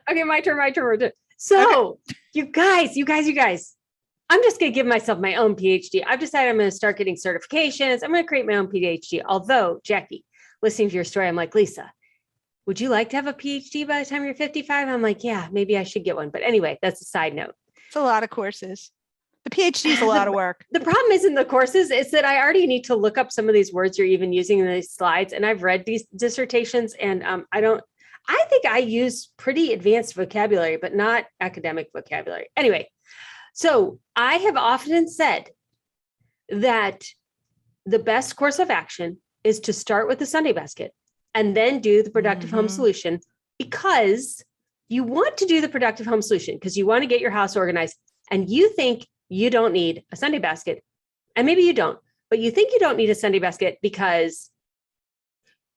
Okay, my turn. So you guys, I'm just going to give myself my own PhD. I've decided I'm going to start getting certifications. I'm going to create my own PhD. Although, Jacqui, listening to your story, I'm like, Lisa, would you like to have a PhD by the time you're 55? I'm like, yeah, maybe I should get one. But anyway, that's a side note. It's a lot of courses. The PhD is a lot of work. The problem isn't the courses. It's that I already need to look up some of these words you're even using in these slides. And I've read these dissertations and I think I use pretty advanced vocabulary, but not academic vocabulary. Anyway, so I have often said that the best course of action is to start with the Sunday basket and then do the productive home solution, because you want to do the productive home solution because you want to get your house organized and you think you don't need a Sunday basket. And maybe you don't, but you think you don't need a Sunday basket because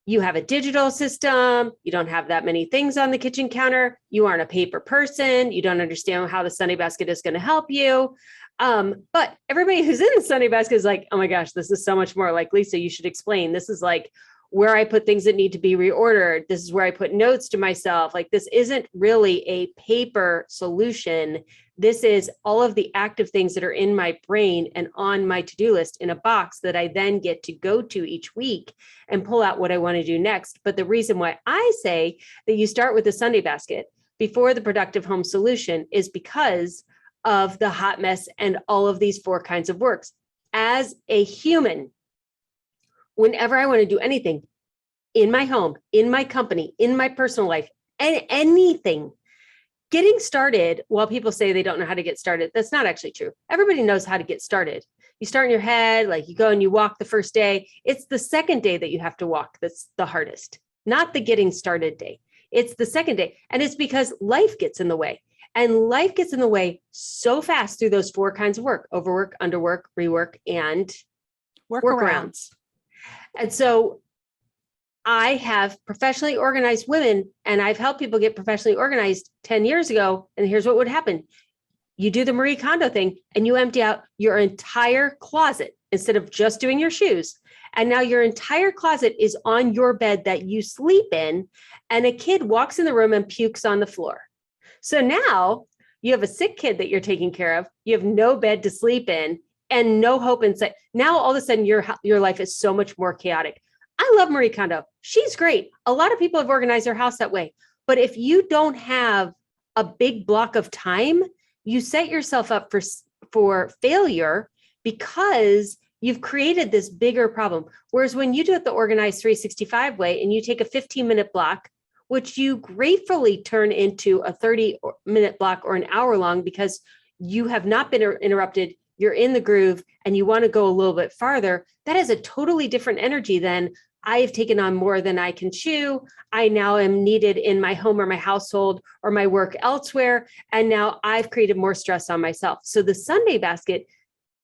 you have a digital system, you don't have that many things on the kitchen counter, you aren't a paper person, you don't understand how the Sunday basket is going to help you. But everybody who's in the Sunday basket is like, oh my gosh, this is so much more. Like, Lisa, you should explain. This is like where I put things that need to be reordered. This is where I put notes to myself. Like, this isn't really a paper solution. This is all of the active things that are in my brain and on my to-do list in a box that I then get to go to each week and pull out what I want to do next. But the reason why I say that you start with the Sunday basket before the productive home solution is because of the hot mess and all of these 4 kinds of works. As a human, whenever I want to do anything in my home, in my company, in my personal life, and anything, getting started, while people say they don't know how to get started, that's not actually true. Everybody knows how to get started. You start in your head, like you go and you walk the first day. It's the second day that you have to walk that's the hardest, not the getting started day. It's the second day. And it's because life gets in the way. And life gets in the way so fast through those 4 kinds of work: overwork, underwork, rework, and workarounds. And so I have professionally organized women, and I've helped people get professionally organized 10 years ago. And here's what would happen. You do the Marie Kondo thing and you empty out your entire closet instead of just doing your shoes. And now your entire closet is on your bed that you sleep in, and a kid walks in the room and pukes on the floor. So now you have a sick kid that you're taking care of. You have no bed to sleep in and no hope in sight. Now all of a sudden your life is so much more chaotic. I love Marie Kondo. She's great. A lot of people have organized their house that way. But if you don't have a big block of time, you set yourself up for failure because you've created this bigger problem. Whereas when you do it the organized 365 way and you take a 15-minute block, which you gratefully turn into a 30-minute block or an hour long because you have not been interrupted, you're in the groove and you want to go a little bit farther, that is a totally different energy than I've taken on more than I can chew. I now am needed in my home or my household or my work elsewhere. And now I've created more stress on myself. So the Sunday basket,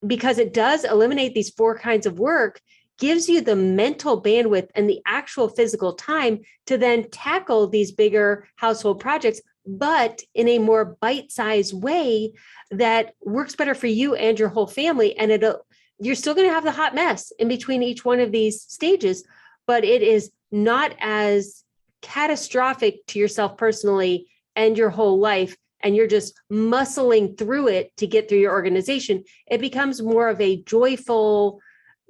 because it does eliminate these 4 kinds of work, gives you the mental bandwidth and the actual physical time to then tackle these bigger household projects, but in a more bite-sized way that works better for you and your whole family. And you're still going to have the hot mess in between each one of these stages, but it is not as catastrophic to yourself personally and your whole life. And you're just muscling through it to get through your organization. It becomes more of a joyful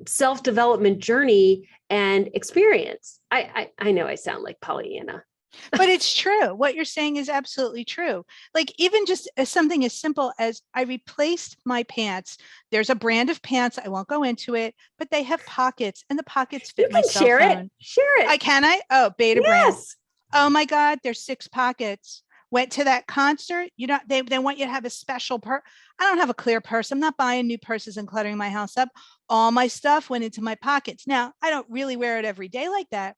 self-development journey and experience. I know I sound like Pollyanna. But it's true. What you're saying is absolutely true. Like even just something as simple as I replaced my pants. There's a brand of pants. I won't go into it, but they have pockets and the pockets fit my cell phone. Share it. Can I? Oh, Beta brand. Yes. Oh my God. There's 6 pockets. Went to that concert. You know, they want you to have a special I don't have a clear purse. I'm not buying new purses and cluttering my house up. All my stuff went into my pockets. Now I don't really wear it every day like that.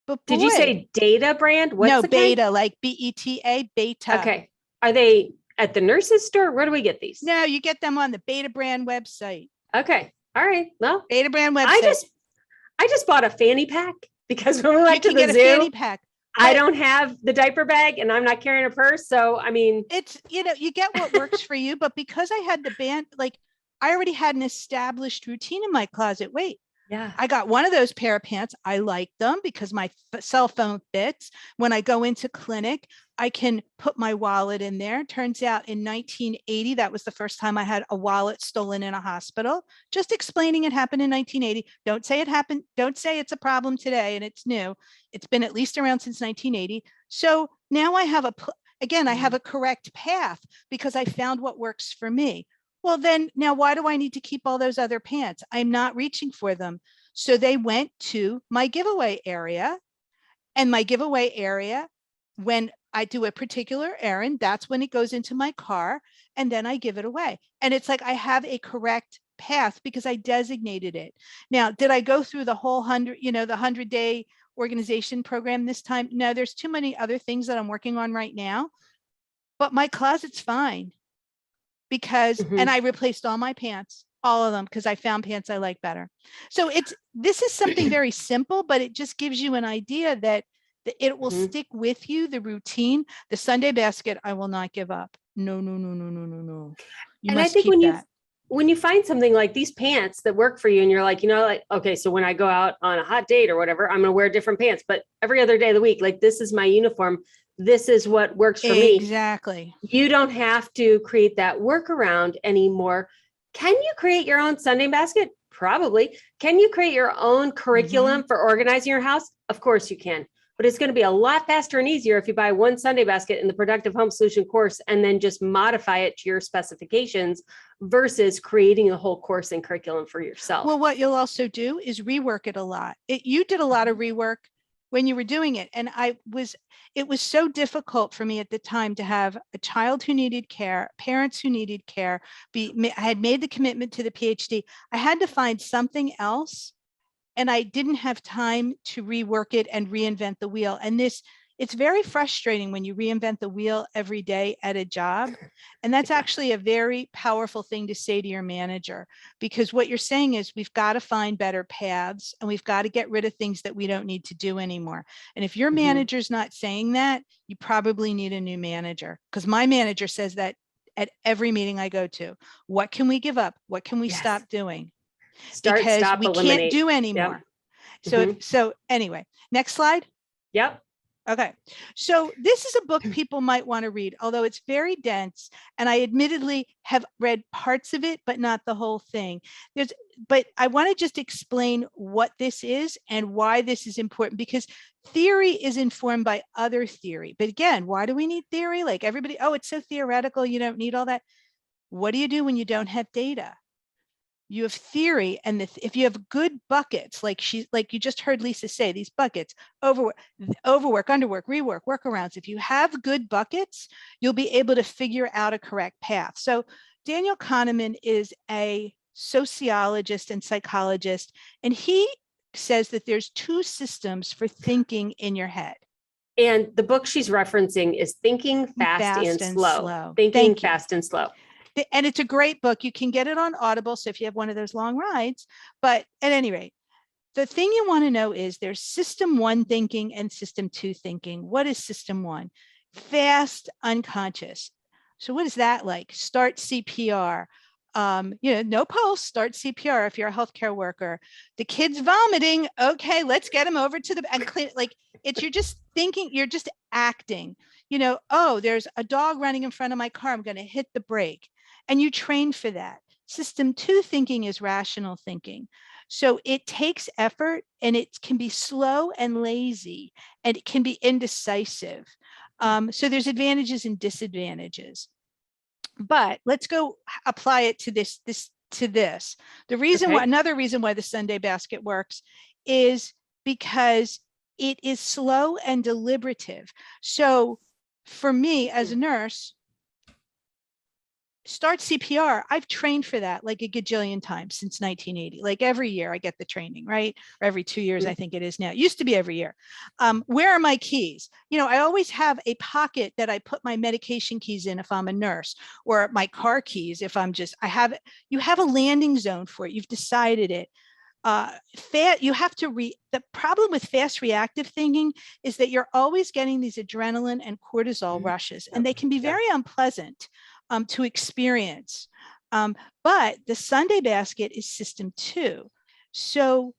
But boy, did you say Data brand? No, Beta, kind? Like BETA, Beta. Okay. Are they at the nurse's store? Where do we get these? No, you get them on the Beta brand website. Okay. All right. Well, Beta brand website. I just bought a fanny pack because when we went to the zoo, fanny pack. I don't have the diaper bag and I'm not carrying a purse. So, I mean, it's, you get what works for you, but because I had the band, like I already had an established routine in my closet. Wait, Yeah. I got one of those pair of pants. I like them because my cell phone fits. When I go into clinic, I can put my wallet in there. Turns out in 1980, that was the first time I had a wallet stolen in a hospital. Just explaining it happened in 1980. Don't say it happened. Don't say it's a problem today and it's new. It's been at least around since 1980. So now I have I have a correct path because I found what works for me. Well, then now why do I need to keep all those other pants? I'm not reaching for them. So they went to my giveaway area, and my giveaway area, when I do a particular errand, that's when it goes into my car, and then I give it away. And it's like I have a correct path because I designated it. Now, did I go through the whole 100-day organization program this time? No, there's too many other things that I'm working on right now, but my closet's fine because, and I replaced all my pants, all of them, because I found pants I like better. So this is something very simple, but it just gives you an idea that it will stick with you, the routine. The Sunday basket, I will not give up. No, no, no, no, no, no, no. You And I must think keep that. when you find something like these pants that work for you and you're like, like, okay, so when I go out on a hot date or whatever, I'm going to wear different pants, but every other day of the week, like this is my uniform. This is what works for me. Exactly. You don't have to create that workaround anymore. Can you create your own Sunday basket? Probably. Can you create your own curriculum for organizing your house? Of course you can. But it's going to be a lot faster and easier if you buy one Sunday basket in the Productive Home Solution course and then just modify it to your specifications versus creating a whole course and curriculum for yourself. Well, what you'll also do is rework it a lot. You did a lot of rework when you were doing it. And it was so difficult for me at the time to have a child who needed care, parents who needed care. I had made the commitment to the PhD. I had to find something else, and I didn't have time to rework it and reinvent the wheel. And it's very frustrating when you reinvent the wheel every day at a job. And that's actually a very powerful thing to say to your manager, because what you're saying is we've got to find better paths and we've got to get rid of things that we don't need to do anymore. And if your manager's not saying that, you probably need a new manager, because my manager says that at every meeting I go to. What can we give up? What can we stop doing? Because we can't do anymore. Yep. So anyway, next slide. Yep. Okay. So this is a book people might want to read, although it's very dense. And I admittedly have read parts of it, but not the whole thing. But I want to just explain what this is and why this is important, because theory is informed by other theory. But again, why do we need theory? Like everybody, oh, it's so theoretical, you don't need all that. What do you do when you don't have data? You have theory, and if you have good buckets, like you just heard Lisa say, these buckets, overwork, underwork, rework, workarounds. If you have good buckets, you'll be able to figure out a correct path. So Daniel Kahneman is a sociologist and psychologist, and he says that there's two systems for thinking in your head. And the book she's referencing is Thinking Fast and Slow. Thinking Fast and Slow. And it's a great book. You can get it on Audible, so if you have one of those long rides. But at any rate, the thing you want to know is there's system one thinking and system two thinking. What is system one? Fast, unconscious. So what is that like? Start CPR. No pulse, start CPR if you're a healthcare worker. The kid's vomiting. Okay, let's get him over to the and clean. Like you're just thinking, you're just acting. Oh, there's a dog running in front of my car. I'm going to hit the brake. And you train for that. System two thinking is rational thinking. So it takes effort, and it can be slow and lazy, and it can be indecisive. So there's advantages and disadvantages. But let's go apply it to this. The reason why, another reason why the Sunday basket works is because it is slow and deliberative. So for me as a nurse, start CPR, I've trained for that like a gajillion times since 1980. Like every year I get the training, right? Or every 2 years, I think it is now. It used to be every year. Where are my keys? I always have a pocket that I put my medication keys in if I'm a nurse, or my car keys if I'm just, you have a landing zone for it. You've decided it. You have to the problem with fast reactive thinking is that you're always getting these adrenaline and cortisol rushes, and they can be very unpleasant to experience. But the Sunday basket is system two. So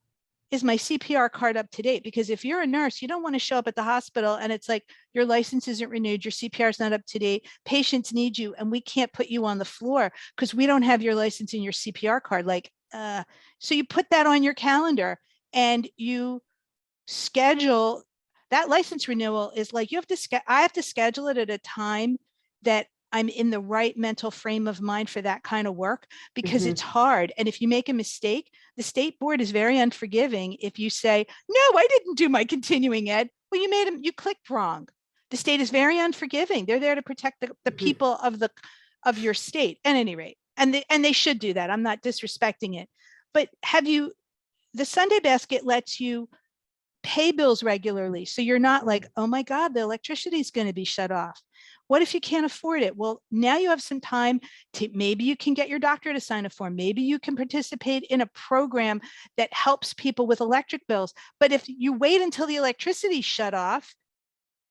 is my CPR card up to date? Because if you're a nurse, you don't want to show up at the hospital and it's like your license isn't renewed, your CPR is not up to date, patients need you, and we can't put you on the floor because we don't have your license and your CPR card. So you put that on your calendar and you schedule that license renewal. Is like I have to schedule it at a time that I'm in the right mental frame of mind for that kind of work, because it's hard. And if you make a mistake, the state board is very unforgiving. If you say, no, I didn't do my continuing ed. Well, you clicked wrong. The state is very unforgiving. They're there to protect the people of your state at any rate. And they should do that. I'm not disrespecting it. But the Sunday basket lets you pay bills regularly. So you're not like, oh my God, the electricity is going to be shut off. What if you can't afford it? Well, now you have some time to, maybe you can get your doctor to sign a form. Maybe you can participate in a program that helps people with electric bills. But if you wait until the electricity shut off,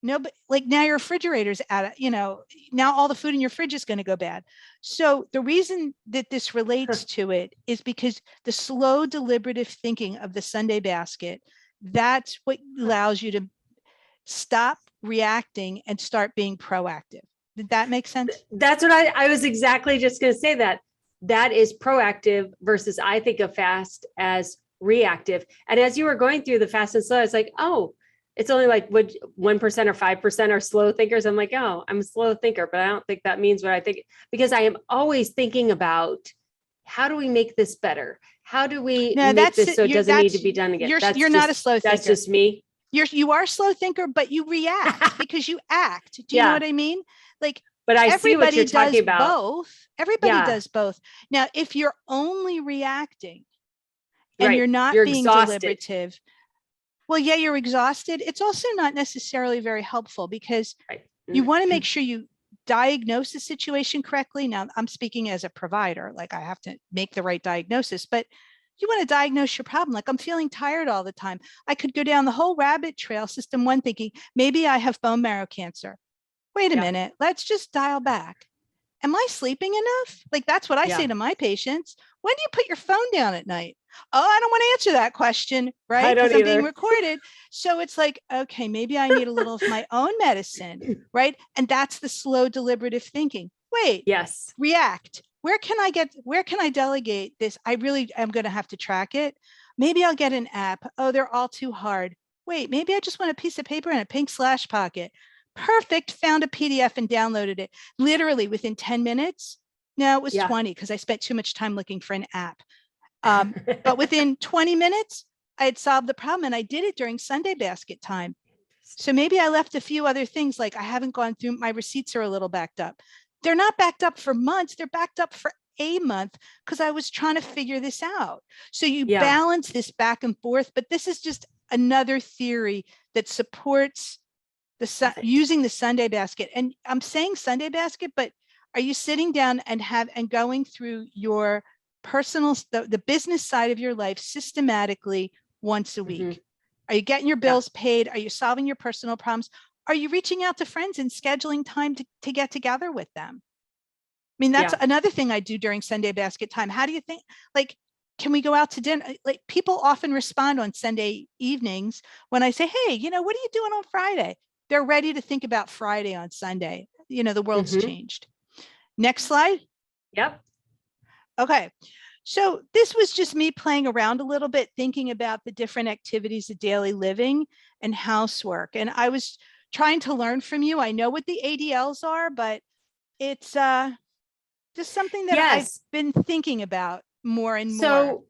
no, but like now your refrigerator's now all the food in your fridge is going to go bad. So the reason that this relates to it is because the slow deliberative thinking of the Sunday basket, that's what allows you to stop reacting and start being proactive. Did that make sense? That's what I was exactly just going to say. That is proactive versus I think of fast as reactive. And as you were going through the fast and slow, it's like, oh, it's only like 1% or 5% are slow thinkers. I'm like, oh, I'm a slow thinker, but I don't think that means what I think, because I am always thinking about how do we make this better? How do we make this so it doesn't need to be done again? You're not a slow thinker. That's just me. You are a slow thinker, but you react because you act. Do you know what I mean? Like, but I see what you're talking about. Both. Everybody does both. Now, if you're only reacting and you're not being deliberative, well, yeah, you're exhausted. It's also not necessarily very helpful because you want to make sure you diagnose the situation correctly. Now, I'm speaking as a provider, like I have to make the right diagnosis, but you want to diagnose your problem. Like, I'm feeling tired all the time. I could go down the whole rabbit trail, system one, thinking maybe I have bone marrow cancer. Wait a minute, let's just dial back. Am I sleeping enough? Like, that's what I say to my patients. When do you put your phone down at night? Oh, I don't want to answer that question, right? Because I'm being recorded. So it's like, okay, maybe I need a little of my own medicine, right? And that's the slow deliberative thinking. Wait, react. Where can I delegate this? I really am going to have to track it. Maybe I'll get an app. Oh, they're all too hard. Wait, maybe I just want a piece of paper and a pink slash pocket. Perfect. Found a PDF and downloaded it literally within 10 minutes. No, it was 20 because I spent too much time looking for an app. But within 20 minutes, I had solved the problem, and I did it during Sunday basket time. So maybe I left a few other things, like I haven't gone through, my receipts are a little backed up. They're not backed up for months. They're backed up for a month because I was trying to figure this out. So you balance this back and forth, but this is just another theory that supports using the Sunday basket. And I'm saying Sunday basket, but are you sitting down and going through your personal, the business side of your life systematically once a week? Are you getting your bills paid? Are you solving your personal problems? Are you reaching out to friends and scheduling time to get together with them? I mean, that's another thing I do during Sunday basket time. How do you think, like, can we go out to dinner? Like, people often respond on Sunday evenings when I say, hey, what are you doing on Friday? They're ready to think about Friday on Sunday. The world's changed. Next slide. Yep. Okay. So this was just me playing around a little bit, thinking about the different activities of daily living and housework. And I was trying to learn from you. I know what the ADLs are, but it's just something that I've been thinking about more and more. So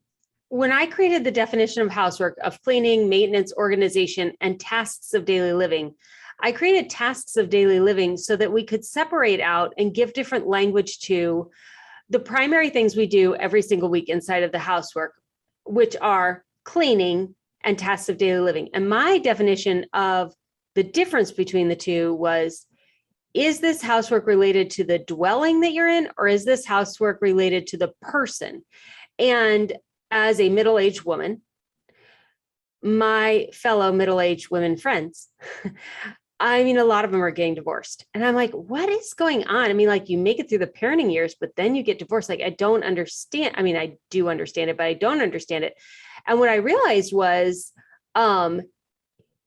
when I created the definition of housework, of cleaning, maintenance, organization, and tasks of daily living, I created tasks of daily living so that we could separate out and give different language to the primary things we do every single week inside of the housework, which are cleaning and tasks of daily living. And my definition of the difference between the two was, is this housework related to the dwelling that you're in, or is this housework related to the person? And as a middle-aged woman, my fellow middle-aged women friends, I mean, a lot of them are getting divorced. And I'm like, what is going on? I mean, like you make it through the parenting years, but then you get divorced. Like, I don't understand. I mean, I do understand it, but I don't understand it. And what I realized was um,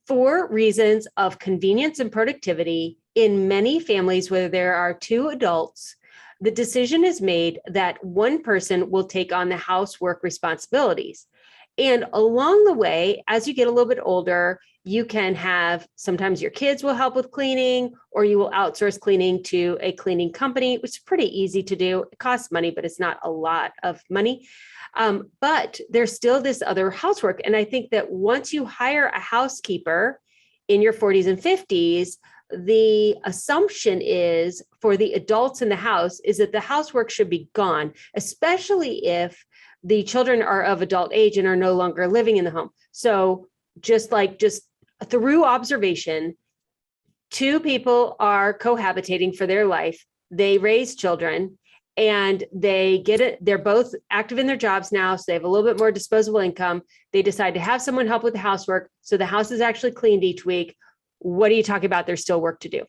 for reasons of convenience and productivity, in many families where there are two adults, the decision is made that one person will take on the housework responsibilities. And along the way, as you get a little bit older, you can have sometimes your kids will help with cleaning, or you will outsource cleaning to a cleaning company, which is pretty easy to do. It costs money, but it's not a lot of money. But there's still this other housework. And I think that once you hire a housekeeper in your 40s and 50s, the assumption is for the adults in the house is that the housework should be gone, especially if the children are of adult age and are no longer living in the home. So just through observation, two people are cohabitating for their life. They raise children and they get it. They're both active in their jobs now. So they have a little bit more disposable income. They decide to have someone help with the housework. So the house is actually cleaned each week. What are you talking about? There's still work to do.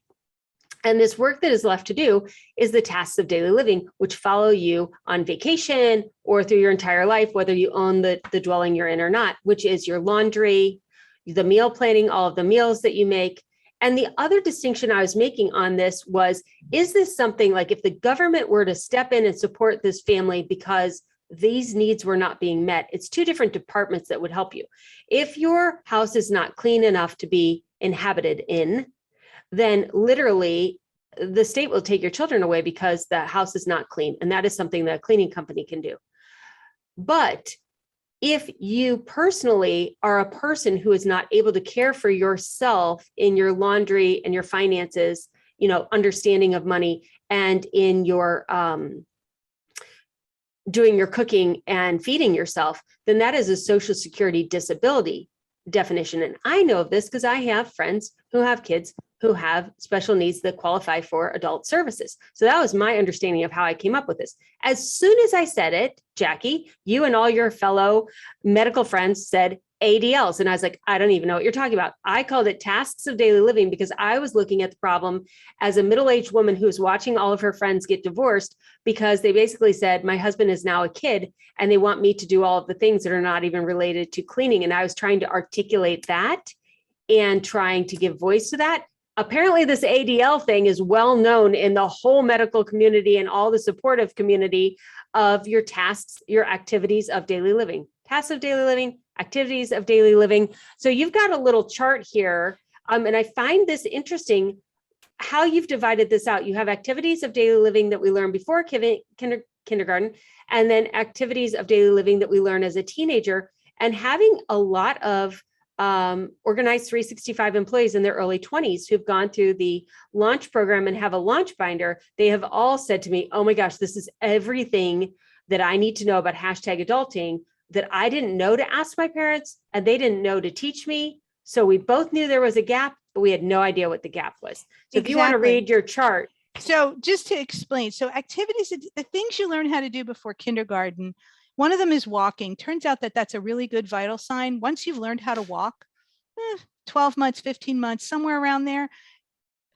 And this work that is left to do is the tasks of daily living, which follow you on vacation or through your entire life, whether you own the dwelling you're in or not, which is your laundry, the meal planning, all of the meals that you make. And the other distinction I was making on this was, is this something like if the government were to step in and support this family because these needs were not being met, it's two different departments that would help you. If your house is not clean enough to be inhabited in, then literally the state will take your children away because the house is not clean. And that is something that a cleaning company can do. But if you personally are a person who is not able to care for yourself in your laundry and your finances, understanding of money, and in your doing your cooking and feeding yourself, then that is a Social Security disability definition. And I know of this because I have friends who have kids who have special needs that qualify for adult services. So that was my understanding of how I came up with this. As soon as I said it, Jacqui, you and all your fellow medical friends said ADLs. And I was like, I don't even know what you're talking about. I called it tasks of daily living because I was looking at the problem as a middle-aged woman who was watching all of her friends get divorced because they basically said, my husband is now a kid and they want me to do all of the things that are not even related to cleaning. And I was trying to articulate that and trying to give voice to that. Apparently this ADL thing is well known in the whole medical community and all the supportive community of your tasks, your activities of daily living, tasks of daily living, activities of daily living. So you've got a little chart here. And I find this interesting how you've divided this out. You have activities of daily living that we learn before kindergarten, and then activities of daily living that we learn as a teenager, and having a lot of organized 365 employees in their early 20s who've gone through the launch program and have a launch binder. They have all said to me, oh my gosh, this is everything that I need to know about #adulting that I didn't know to ask my parents and they didn't know to teach me. So we both knew there was a gap, but we had no idea what the gap was. So if you want to read your chart. So just to explain, so activities, the things you learn how to do before kindergarten, one of them is walking. Turns out that that's a really good vital sign. Once you've learned how to walk, 12 months, 15 months, somewhere around there,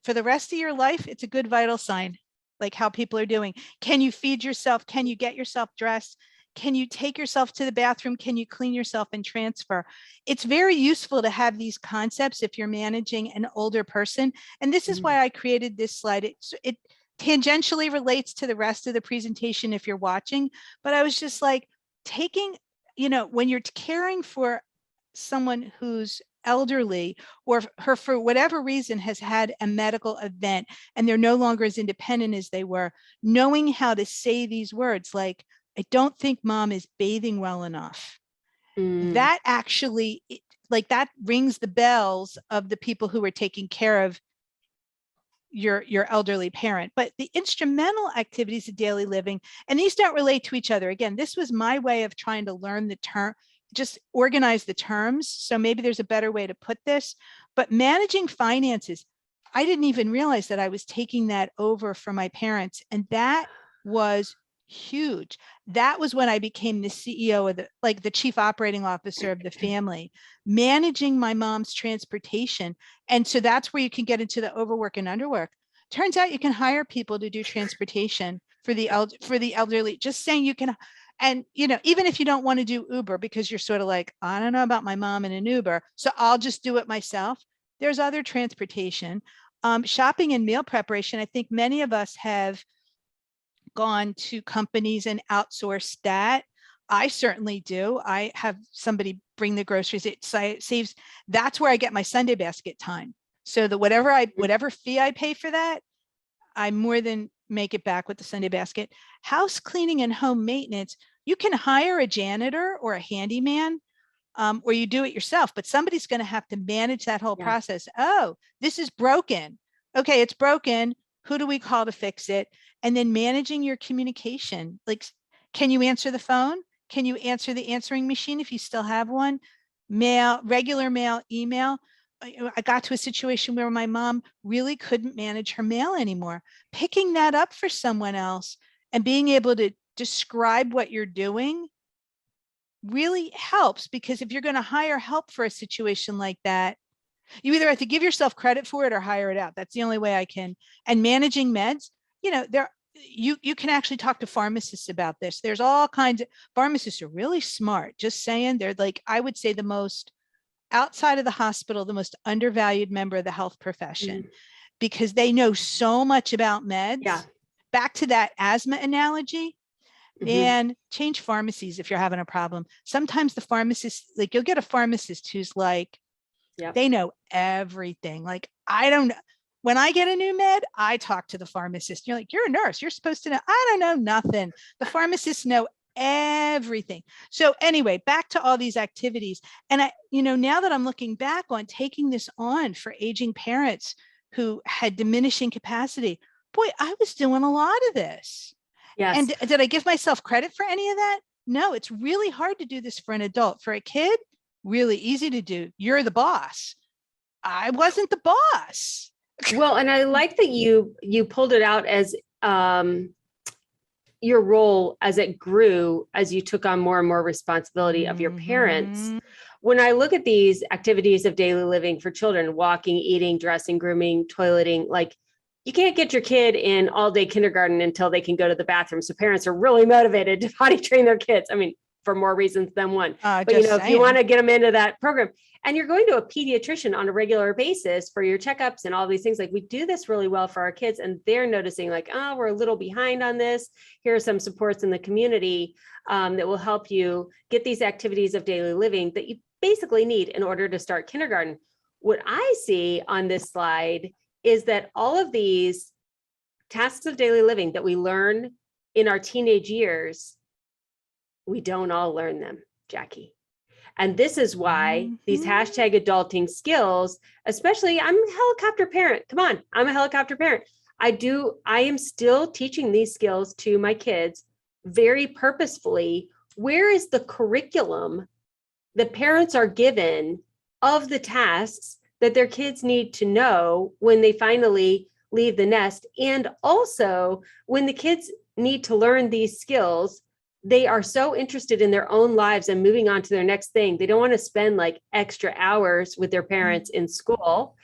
for the rest of your life, it's a good vital sign, like how people are doing. Can you feed yourself? Can you get yourself dressed? Can you take yourself to the bathroom? Can you clean yourself and transfer? It's very useful to have these concepts if you're managing an older person. And this is why I created this slide. It tangentially relates to the rest of the presentation if you're watching, but I was just like taking, when you're caring for someone who's elderly or her for whatever reason has had a medical event and they're no longer as independent as they were, knowing how to say these words like, I don't think mom is bathing well enough. That actually, that rings the bells of the people who are taking care of your elderly parent. But the instrumental activities of daily living, and these don't relate to each other. Again, this was my way of trying to learn the term, just organize the terms. So maybe there's a better way to put this, but managing finances, I didn't even realize that I was taking that over for my parents. And that was Huge. That was when I became the CEO of the chief operating officer of the family, managing my mom's transportation. And so that's where you can get into the overwork and underwork. Turns out you can hire people to do transportation for the elderly, just saying you can. And, even if you don't want to do Uber because you're sort of like, I don't know about my mom in an Uber, so I'll just do it myself. There's other transportation, shopping and meal preparation. I think many of us have gone to companies and outsourced that. I certainly do. I have somebody bring the groceries. It saves. That's where I get my Sunday basket time. So that whatever fee I pay for that, I more than make it back with the Sunday basket. House cleaning and home maintenance. You can hire a janitor or a handyman, or you do it yourself, but somebody's going to have to manage that whole process. Oh, this is broken. Okay, it's broken. Who do we call to fix it? And then managing your communication. Like, can you answer the phone? Can you answer the answering machine if you still have one? Mail, regular mail, email. I got to a situation where my mom really couldn't manage her mail anymore. Picking that up for someone else and being able to describe what you're doing really helps, because if you're going to hire help for a situation like that, you either have to give yourself credit for it or hire it out. That's the only way I can. And managing meds, you can actually talk to pharmacists about this. There's all kinds of pharmacists are really smart. Just saying, they're like, I would say the most outside of the hospital, the most undervalued member of the health profession, because they know so much about meds. Yeah. Back to that asthma analogy, and change pharmacies if you're having a problem. Sometimes the pharmacist, like you'll get a pharmacist who's like, they know everything. Like, I don't know. When I get a new med, I talk to the pharmacist. You're like, you're a nurse. You're supposed to know. I don't know nothing. The pharmacists know everything. So anyway, back to all these activities. And now that I'm looking back on taking this on for aging parents who had diminishing capacity, boy, I was doing a lot of this. Yes. And did I give myself credit for any of that? No, it's really hard to do this for an adult. For a kid, really easy to do. You're the boss. I wasn't the boss. Well, and I like that you pulled it out as your role as it grew, as you took on more and more responsibility of your parents. When I look at these activities of daily living for children, walking, eating, dressing, grooming, toileting, like, you can't get your kid in all day kindergarten until they can go to the bathroom. So parents are really motivated to potty train their kids. I mean, for more reasons than one. But if you want to get them into that program, and you're going to a pediatrician on a regular basis for your checkups and all these things, like, we do this really well for our kids, and they're noticing like, oh, we're a little behind on this. Here are some supports in the community that will help you get these activities of daily living that you basically need in order to start kindergarten. What I see on this slide is that all of these tasks of daily living that we learn in our teenage years, we don't all learn them, Jacqui. And this is why these hashtag adulting skills, especially, I'm a helicopter parent. Come on, I'm a helicopter parent. I am still teaching these skills to my kids very purposefully. Where is the curriculum that parents are given of the tasks that their kids need to know when they finally leave the nest? And also, when the kids need to learn these skills, they are so interested in their own lives and moving on to their next thing. They don't want to spend like extra hours with their parents in school.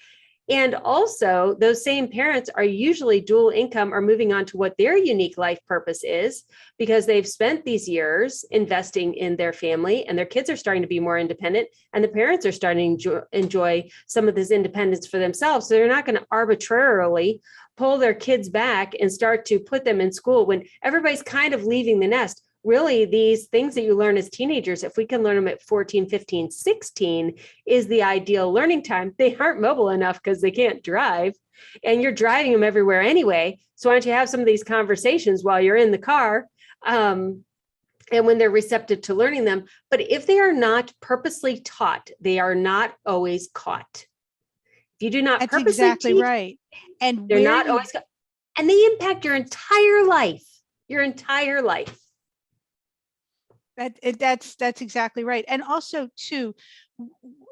And also, those same parents are usually dual income or moving on to what their unique life purpose is, because they've spent these years investing in their family, and their kids are starting to be more independent, and the parents are starting to enjoy some of this independence for themselves. So they're not going to arbitrarily pull their kids back and start to put them in school when everybody's kind of leaving the nest. Really, these things that you learn as teenagers, if we can learn them at 14, 15, 16, is the ideal learning time. They aren't mobile enough because they can't drive, and you're driving them everywhere anyway. So why don't you have some of these conversations while you're in the car, and when they're receptive to learning them. But if they are not purposely taught, they are not always caught. If you do not purposely exactly teach, right. And they're not always caught. And they impact your entire life, your entire life. That's exactly right. And also too,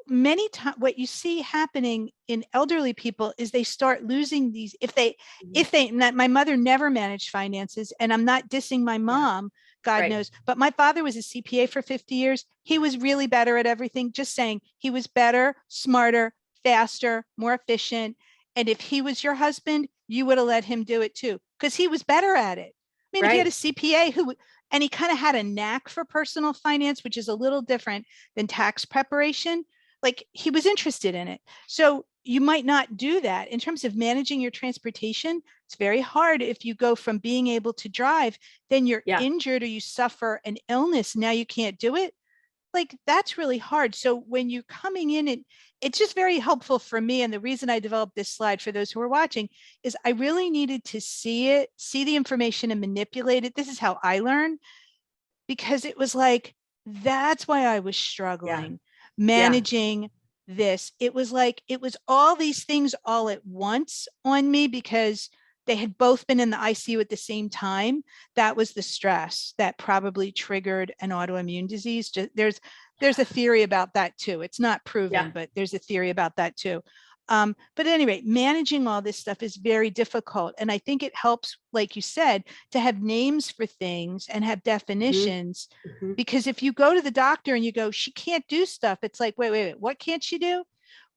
many times what you see happening in elderly people is they start losing these, my mother never managed finances, and I'm not dissing my Yeah. mom, God Right. knows, but my father was a CPA for 50 years. He was really better at everything. Just saying, he was better, smarter, faster, more efficient. And if he was your husband, you would have let him do it too, because he was better at it. I mean, if you had a Right. CPA and he kind of had a knack for personal finance, which is a little different than tax preparation, like he was interested in it. So you might not do that in terms of managing your transportation. It's very hard if you go from being able to drive, then you're Yeah. injured or you suffer an illness. Now you can't do it. Like that's really hard. So when you're coming in, it's just very helpful for me. And the reason I developed this slide for those who are watching is I really needed to see the information and manipulate it. This is how I learn, because it was like, that's why I was Yeah. struggling Yeah. managing this. It was like, it was all these things all at once on me because they had both been in the ICU at the same time. That was the stress that probably triggered an autoimmune disease. There's a theory about that too. It's not proven, Yeah. but there's a theory about that too. But at any rate, managing all this stuff is very difficult. And I think it helps, like you said, to have names for things and have Mhm. definitions. Mhm. Because if you go to the doctor and you go, she can't do stuff, it's like, wait, what can't she do?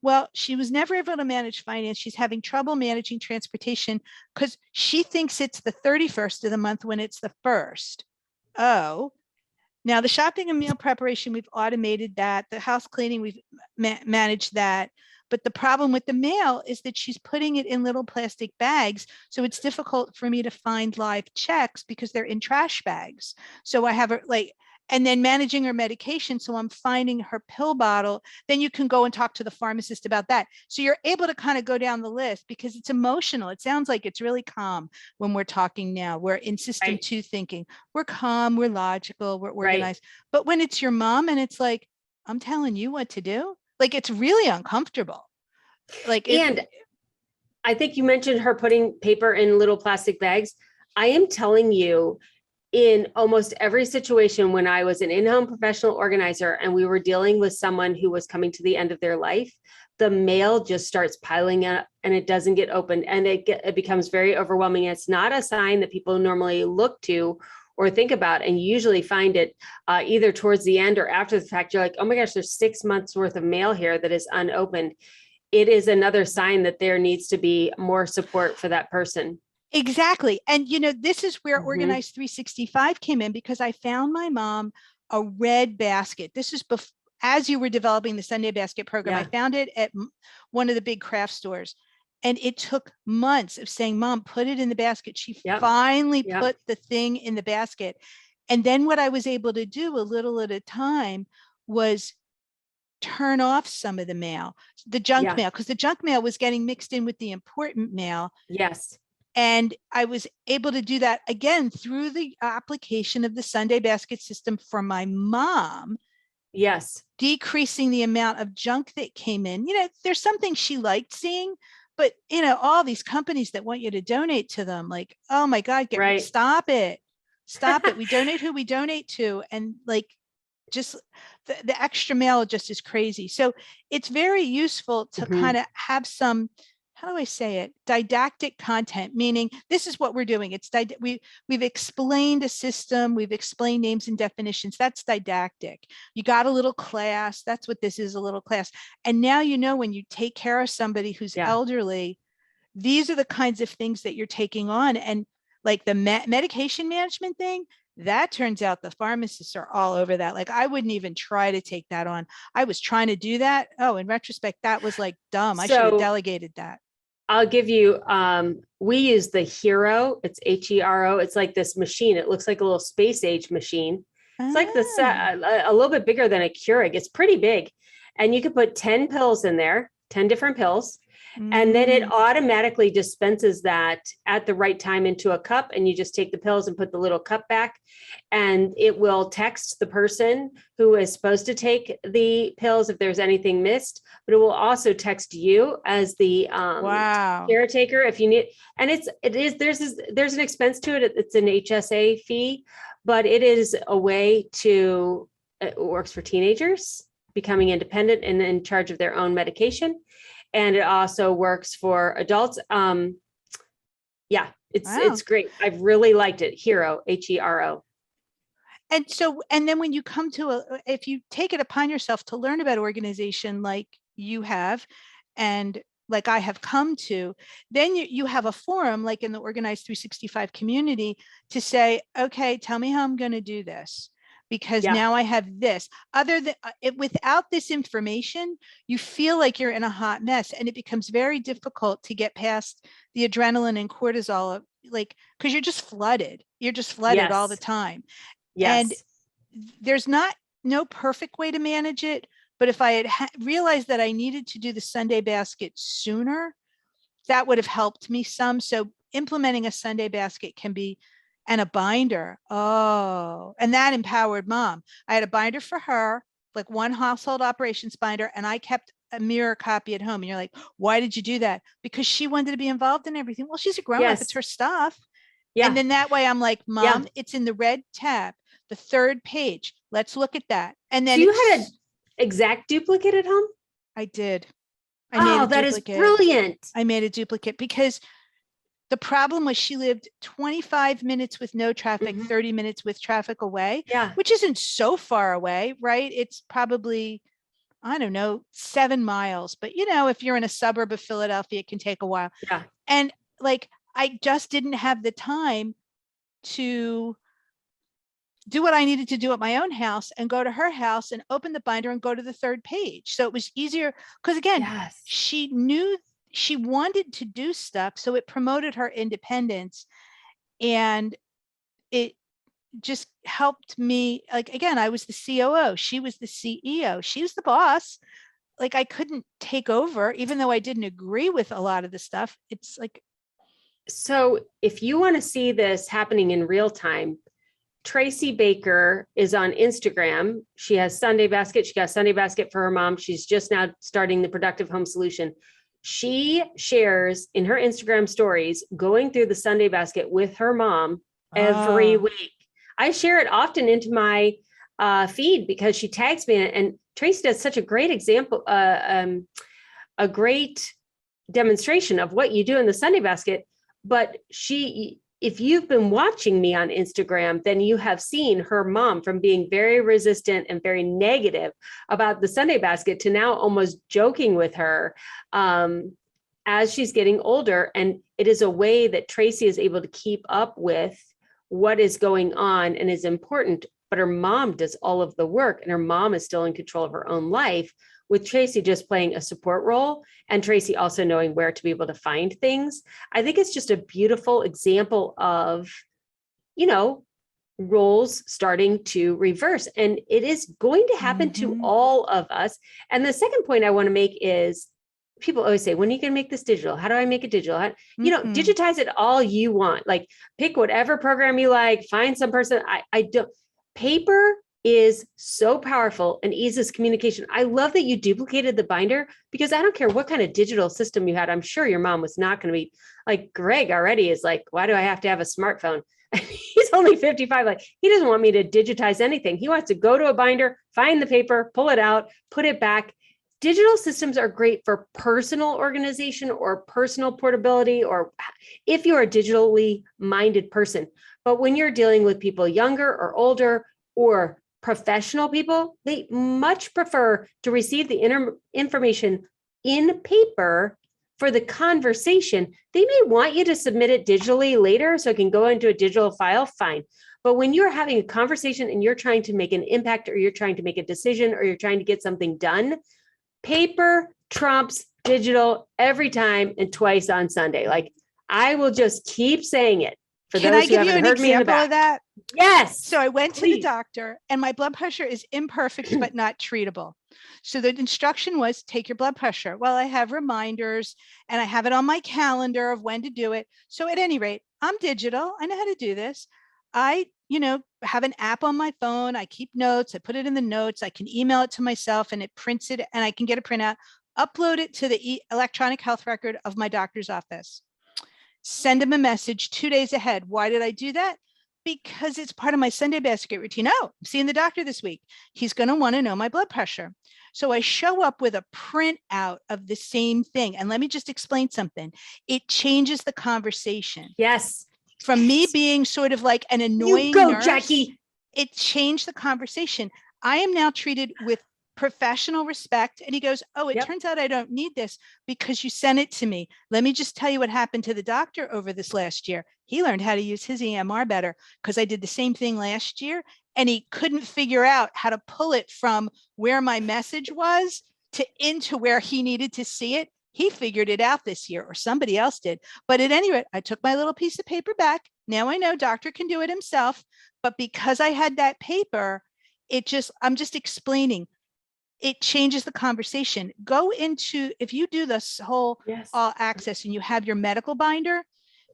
Well, she was never able to manage finance. She's having trouble managing transportation because she thinks it's the 31st of the month when it's the first. Oh, now the shopping and meal preparation, we've automated that. The house cleaning, we've managed that. But the problem with the mail is that she's putting it in little plastic bags. So it's difficult for me to find live checks because they're in trash bags. So I have her like, and then managing her medication. So I'm finding her pill bottle. Then you can go and talk to the pharmacist about that. So you're able to kind of go down the list because it's emotional. It sounds like it's really calm when we're talking now. We're in system Right. two thinking. We're calm, we're logical, we're Right. organized. But when it's your mom and it's like, I'm telling you what to do, like it's really uncomfortable. Like it, And I think you mentioned her putting paper in little plastic bags. I am telling you, in almost every situation when I was an in-home professional organizer and we were dealing with someone who was coming to the end of their life, the mail just starts piling up and it doesn't get opened, and it becomes very overwhelming. It's not a sign that people normally look to or think about, and you usually find it either towards the end or after the fact. You're like, oh my gosh, there's 6 months worth of mail here that is unopened. It is another sign that there needs to be more support for that person. exactly. And this is where Mm-hmm. Organized 365 came in, because I found my mom a red basket. This is as you were developing the Sunday basket program. I Yeah. found it at one of the big craft stores. And it took months of saying, Mom, put it in the basket. She Yep. finally Yep. put the thing in the basket. And then what I was able to do a little at a time was turn off some of the mail, the junk Yeah. mail, because the junk mail was getting mixed in with the important mail. Yes. And I was able to do that again through the application of the Sunday basket system for my mom, Yes. decreasing the amount of junk that came in. There's something she liked seeing, but all these companies that want you to donate to them, like, oh my God, Right. stop it. Stop it. We donate who we donate to. And like, just the extra mail just is crazy. So it's very useful to Mm-hmm. kind of have some, how do I say it, didactic content, meaning this is what we're doing. We've explained a system, we've explained names and definitions. That's didactic. You got a little class. That's what this is, a little class. And now when you take care of somebody who's Yeah. elderly, these are the kinds of things that you're taking on. And like the medication management thing, that turns out the pharmacists are all over that. Like I wouldn't even try to take that on. I was trying to do that. Oh, in retrospect, that was like dumb. I should have So delegated that. I'll give you, we use the Hero. It's HERO. It's like this machine. It looks like a little space age machine. It's like Ah, a little bit bigger than a Keurig. It's pretty big. And you could put 10 pills in there, 10 different pills. And then it Mm. automatically dispenses that at the right time into a cup. And you just take the pills and put the little cup back. And it will text the person who is supposed to take the pills if there's anything missed. But it will also text you as the Wow. caretaker if you need. And there's an expense to it. It's an HSA fee, but it is a way to, it works for teenagers becoming independent and in charge of their own medication. And it also works for adults. Yeah, Wow. it's great. I've really liked it. Hero, HERO. And so, and then when you come to if you take it upon yourself to learn about organization like you have, and like I have come to, then you have a forum like in the Organized 365 community to say, okay, tell me how I'm going to do this. Because Yeah. now I have this. Other than without this information, you feel like you're in a hot mess, and it becomes very difficult to get past the adrenaline and cortisol, like, because you're just flooded. You're just flooded all the Yes. time. Yes. And there's no perfect way to manage it. But if I had realized that I needed to do the Sunday basket sooner, that would have helped me some. So implementing a Sunday basket can be, and a binder. Oh, and that empowered mom. I had a binder for her, like one household operations binder, and I kept a mirror copy at home. And you're like, why did you do that? Because she wanted to be involved in everything. Well, she's a grown up. It's her stuff. Yeah. And then that way I'm like, mom, it's in the red tab, the third page. Let's look at that. And then so you had an exact duplicate at home? I did. I made a that is duplicate. brilliant. I made a duplicate because the problem was she lived 25 minutes with no traffic, 30 minutes with traffic away, which isn't so far away, right? It's probably, I don't know, 7 miles. But, you know, if you're in a suburb of Philadelphia, it can take a while. Yeah. And like, I just didn't have the time to do what I needed to do at my own house and go to her house and open the binder and go to the third page. So it was easier because, again, she knew she wanted to do stuff. So it promoted her independence, and it just helped me. Like, again, I was the COO. She was the CEO. She was the boss. Like, I couldn't take over, even though I didn't agree with a lot of the stuff. It's like, so if you want to see this happening in real time, Tracy Baker is on Instagram. She has Sunday Basket. She got Sunday Basket for her mom. She's just now starting the Productive Home Solution. She shares in her Instagram stories going through the Sunday Basket with her mom every week. I share it often into my feed because she tags me, and Tracy does such a great example, a great demonstration of what you do in the Sunday Basket. But if you've been watching me on Instagram, then you have seen her mom from being very resistant and very negative about the Sunday Basket to now almost joking with her as she's getting older. And it is a way that Tracy is able to keep up with what is going on and is important. But her mom does all of the work, and her mom is still in control of her own life, with Tracy just playing a support role and Tracy also knowing where to be able to find things. I think it's just a beautiful example of, you know, roles starting to reverse, and it is going to happen to all of us. And the second point I want to make is, people always say, when are you going to make this digital? How do I make it digital? You know, digitize it all you want. Like, pick whatever program you like, find some person. I don't, paper is so powerful and eases communication. I love that you duplicated the binder, because I don't care what kind of digital system you had. I'm sure your mom was not going to be like, Greg already is like, why do I have to have a smartphone? He's only 55. Like, he doesn't want me to digitize anything. He wants to go to a binder, find the paper, pull it out, put it back. Digital systems are great for personal organization or personal portability, or if you're a digitally minded person. But when you're dealing with people younger or older or professional people, they much prefer to receive the information in paper for the conversation. They may want you to submit it digitally later so it can go into a digital file, fine. But when you're having a conversation and you're trying to make an impact, or you're trying to make a decision, or you're trying to get something done, paper trumps digital every time, and twice on Sunday. Like, I will just keep saying it For Can those I who give you haven't an heard me in the example back. of that? Yes. So I went to the Please. doctor and my blood pressure is imperfect, but not treatable. So the instruction was take your blood pressure. Well, I have reminders and I have it on my calendar of when to do it. So at any rate, I'm digital. I know how to do this. I, have an app on my phone. I keep notes. I put it in the notes. I can email it to myself and it prints it and I can get a printout, upload it to the electronic health record of my doctor's office. Send him a message 2 days ahead. Why did I do that? Because it's part of my Sunday basket routine. Oh, I'm seeing the doctor this week. He's going to want to know my blood pressure. So I show up with a printout of the same thing. And let me just explain something. It changes the conversation. Yes. From me being sort of like an annoying nurse, Jacqui. It changed the conversation. I am now treated with professional respect. And he goes, oh, it turns out I don't need this because you sent it to me. Let me just tell you what happened to the doctor over this last year. He learned how to use his EMR better because I did the same thing last year and he couldn't figure out how to pull it from where my message was to into where he needed to see it. He figured it out this year or somebody else did. But at any rate, I took my little piece of paper back. Now I know doctor can do it himself. But because I had that paper, I'm just explaining. It changes the conversation. Go into, if you do this whole all access and you have your medical binder,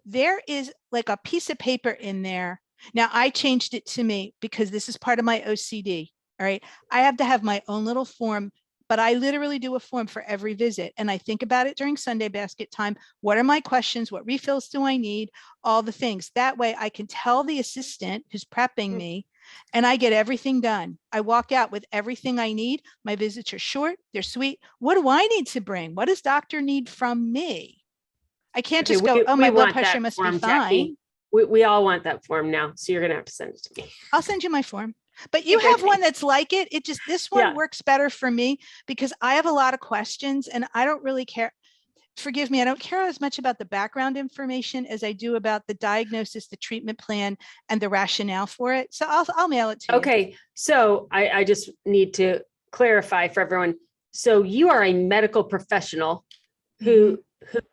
there is like a piece of paper in there. Now I changed it to me because this is part of my OCD. All right. I have to have my own little form, but I literally do a form for every visit. And I think about it during Sunday basket time. What are my questions? What refills do I need? All the things. That way I can tell the assistant who's prepping me and I get everything done. I walk out with everything I need. My visits are short. They're sweet. What do I need to bring? What does doctor need from me? I can't just go, oh, my blood pressure must be fine. We all want that form now. So you're going to have to send it to me. I'll send you my form. But you have one that's like it. This one works better for me because I have a lot of questions and I don't really care. Forgive me, I don't care as much about the background information as I do about the diagnosis, the treatment plan, and the rationale for it. So I'll mail it to you. Okay, so I just need to clarify for everyone. So you are a medical professional who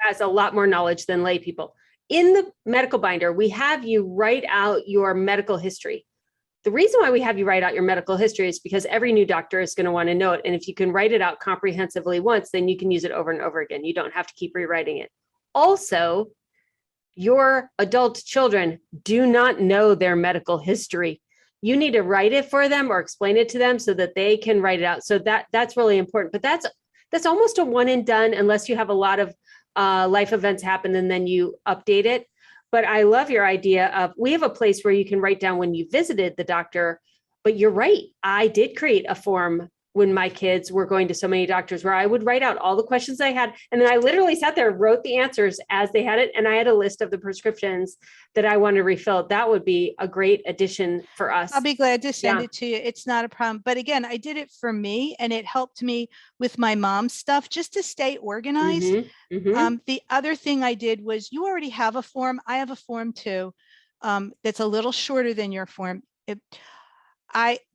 has a lot more knowledge than lay people. In the medical binder, we have you write out your medical history. The reason why we have you write out your medical history is because every new doctor is going to want to know it. And if you can write it out comprehensively once, then you can use it over and over again. You don't have to keep rewriting it. Also, your adult children do not know their medical history. You need to write it for them or explain it to them so that they can write it out. So that's really important. But that's almost a one and done unless you have a lot of life events happen and then you update it. But I love your idea of, we have a place where you can write down when you visited the doctor, but you're right. I did create a form when my kids were going to so many doctors where I would write out all the questions I had. And then I literally sat there and wrote the answers as they had it. And I had a list of the prescriptions that I wanted to refill. That would be a great addition for us. I'll be glad to send it to you. It's not a problem. But again, I did it for me and it helped me with my mom's stuff just to stay organized. The other thing I did was, you already have a form. I have a form too. That's a little shorter than your form.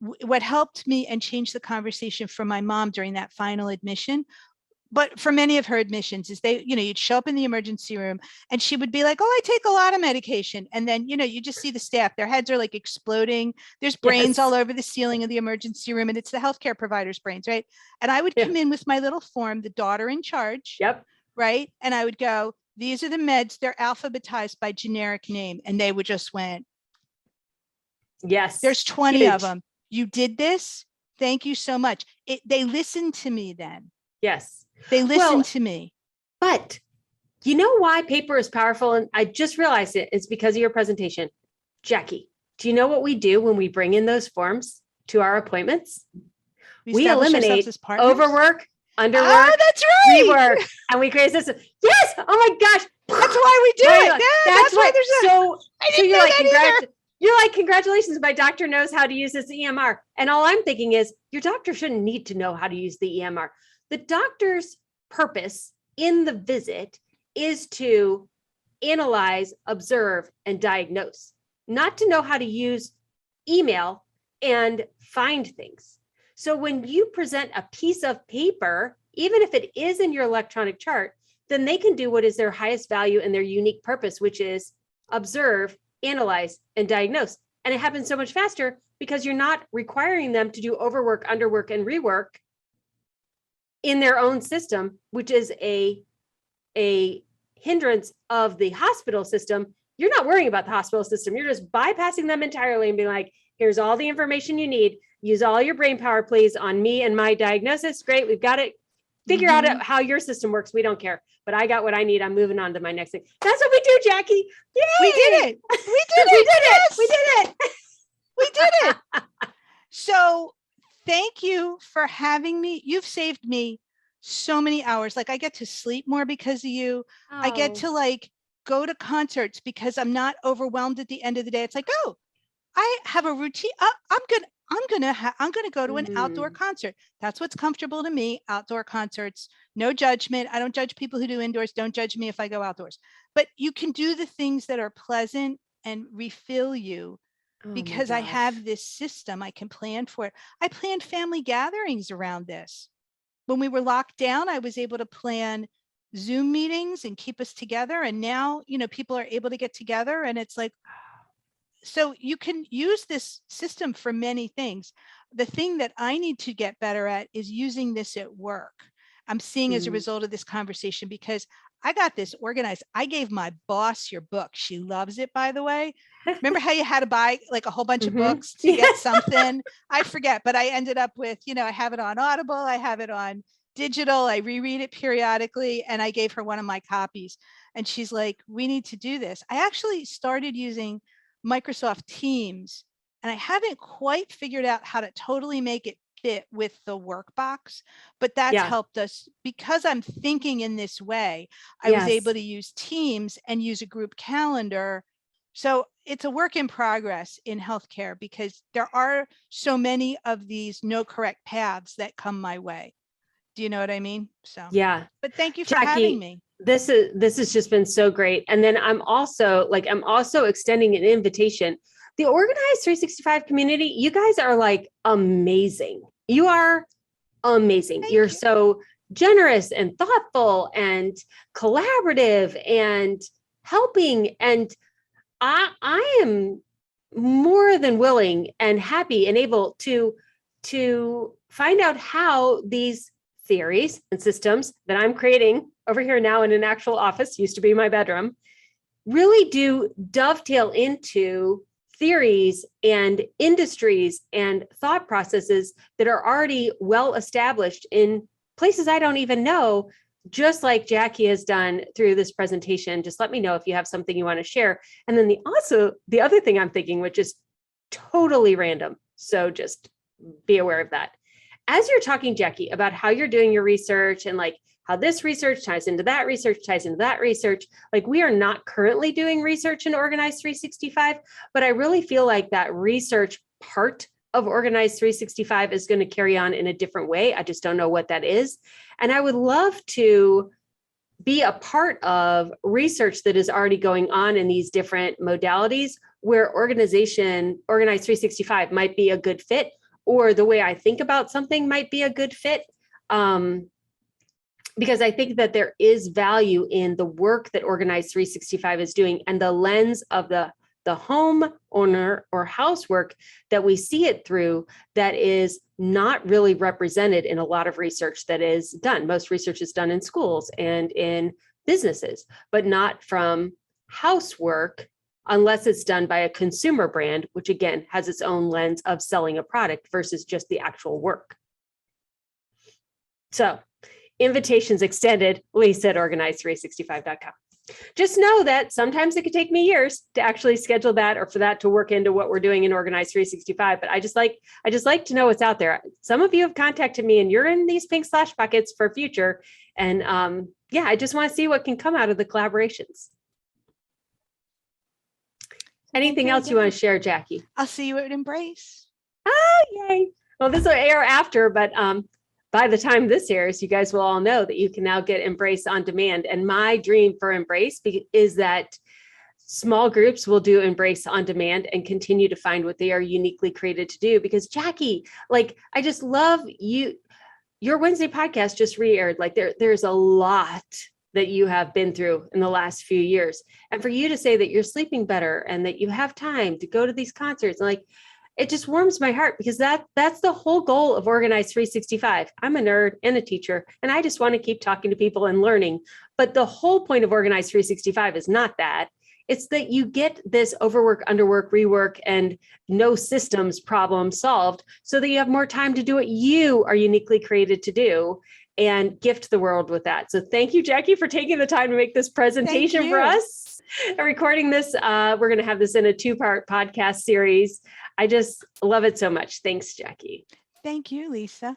What helped me and changed the conversation for my mom during that final admission, but for many of her admissions, is you'd show up in the emergency room and she would be like, oh, I take a lot of medication. And then, you just see the staff, their heads are like exploding. There's brains all over the ceiling of the emergency room and it's the healthcare provider's brains, right? And I would come in with my little form, the daughter in charge, right? And I would go, these are the meds, they're alphabetized by generic name. And they would just went, yes, there's 20 of them. You did this. Thank you so much. They listened to me then. Yes. They listened to me. But you know why paper is powerful? And I just realized it's because of your presentation. Jacqui, do you know what we do when we bring in those forms to our appointments? We eliminate overwork, underwork, that's right. Rework, and we create this. Yes. Oh my gosh. That's why we do it. Yeah, that's why there's so you're like, you're like, congratulations, my doctor knows how to use this EMR. And all I'm thinking is, your doctor shouldn't need to know how to use the EMR. The doctor's purpose in the visit is to analyze, observe, and diagnose, not to know how to use email and find things. So when you present a piece of paper, even if it is in your electronic chart, then they can do what is their highest value and their unique purpose, which is observe, analyze, and diagnose. And it happens so much faster because you're not requiring them to do overwork, underwork, and rework in their own system, which is a hindrance of the hospital system. You're not worrying about the hospital system. You're just bypassing them entirely and being like, here's all the information you need. Use all your brain power, please, on me and my diagnosis. Great, we've got it. Figure out how your system works. We don't care, but I got what I need. I'm moving on to my next thing. That's what we do, Jacqui. Yay! We did it. We did it. We did it. Yes. We did it. We did it. So thank you for having me. You've saved me so many hours. Like I get to sleep more because of you. Oh. I get to like go to concerts because I'm not overwhelmed at the end of the day. It's like, oh, I have a routine. I'm gonna go to an outdoor concert. That's what's comfortable to me. Outdoor concerts, no judgment. I don't judge people who do indoors. Don't judge me if I go outdoors. But you can do the things that are pleasant and refill you. Because I have this system, I can plan for it. I planned family gatherings around this. When we were locked down, I was able to plan Zoom meetings and keep us together. And now, people are able to get together and it's like, so you can use this system for many things. The thing that I need to get better at is using this at work. I'm seeing as a result of this conversation, because I got this organized. I gave my boss your book. She loves it, by the way. Remember how you had to buy like a whole bunch of books to get something? I forget, but I ended up with, I have it on Audible. I have it on digital. I reread it periodically. And I gave her one of my copies. And she's like, we need to do this. I actually started using Microsoft Teams, and I haven't quite figured out how to totally make it fit with the workbox, but that's helped us because I'm thinking in this way. I was able to use Teams and use a group calendar. So it's a work in progress in healthcare because there are so many of these no correct paths that come my way. Do you know what I mean? So but thank you for having me. This has just been so great. And then I'm also extending an invitation. The Organized 365 community, you guys are like amazing. You are amazing. You're so generous and thoughtful and collaborative and helping. And I am more than willing and happy and able to find out how these theories and systems that I'm creating over here now in an actual office, used to be my bedroom, really do dovetail into theories and industries and thought processes that are already well established in places I don't even know, just like Jacqui has done through this presentation. Just let me know if you have something you want to share. And then the other thing I'm thinking, which is totally random, so just be aware of that. As you're talking, Jacqui, about how you're doing your research and like how this research ties into that research, like we are not currently doing research in Organized 365, but I really feel like that research part of Organized 365 is going to carry on in a different way. I just don't know what that is. And I would love to be a part of research that is already going on in these different modalities where Organized 365 might be a good fit, or the way I think about something might be a good fit. Because I think that there is value in the work that Organized 365 is doing and the lens of the home owner or housework that we see it through that is not really represented in a lot of research that is done. Most research is done in schools and in businesses, but not from housework unless it's done by a consumer brand, which again has its own lens of selling a product versus just the actual work. So invitations extended, Lisa at organized365.com. Just know that sometimes it could take me years to actually schedule that or for that to work into what we're doing in Organized 365. But I just like to know what's out there. Some of you have contacted me and you're in these pink slash buckets for future. And I just want to see what can come out of the collaborations. Anything else you want to share, Jacqui? I'll see you at Embrace. Oh, yay. Well, this will air after, but by the time this airs, you guys will all know that you can now get Embrace on demand. And my dream for Embrace is that small groups will do Embrace on demand and continue to find what they are uniquely created to do. Because Jacqui, like, I just love you. Your Wednesday podcast just re-aired. Like there's a lot that you have been through in the last few years. And for you to say that you're sleeping better and that you have time to go to these concerts, and like, it just warms my heart, because that's the whole goal of Organize 365. I'm a nerd and a teacher, and I just want to keep talking to people and learning. But the whole point of Organize 365 is not that. It's that you get this overwork, underwork, rework, and no systems problem solved so that you have more time to do what you are uniquely created to do and gift the world with that. So thank you, Jacqui, for taking the time to make this presentation for us and recording this. We're going to have this in a 2-part podcast series. I just love it so much. Thanks, Jacqui. Thank you, Lisa.